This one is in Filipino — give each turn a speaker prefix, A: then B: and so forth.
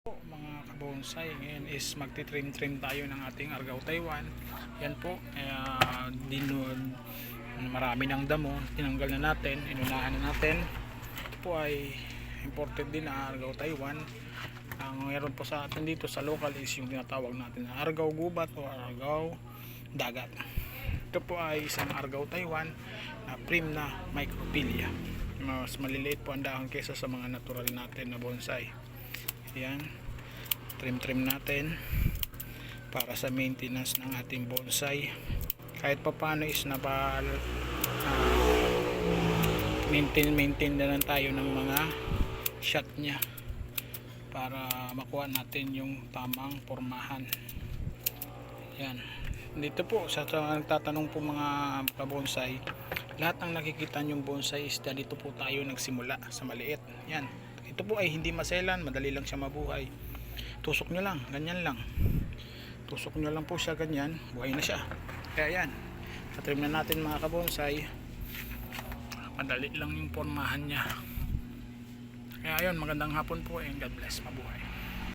A: Mga kabonsai, ngayon is magti-trim tayo ng ating Argao Taiwan. Yan po, marami ng damo, tinanggal na natin, inunahan na natin. Ito po ay imported din na Argao Taiwan. Ang meron po sa atin dito sa local is yung tinatawag natin na Argao Gubat o Argao Dagat. Ito po ay isang Argao Taiwan na prim na microphylla. Mas maliliit po ang dahon kaysa sa mga natural natin na bonsai. Yan, trim natin para sa maintenance ng ating bonsai. Kahit pa paano is maintain na lang tayo ng mga shot nya para makuha natin yung tamang pormahan. Yan, dito po sa nagtatanong po mga kabonsai, lahat ng nakikita nyong bonsai is dito po tayo nagsimula sa maliit. Yan, ito po ay hindi maselan, madali lang siya mabuhay. Tusok nyo lang, ganyan lang. Tusok nyo lang po siya, ganyan, buhay na siya. Kaya yan, katrim na natin mga kabonsai. Madali lang yung pormahan niya. Kaya yun, magandang hapon po and God bless, mabuhay.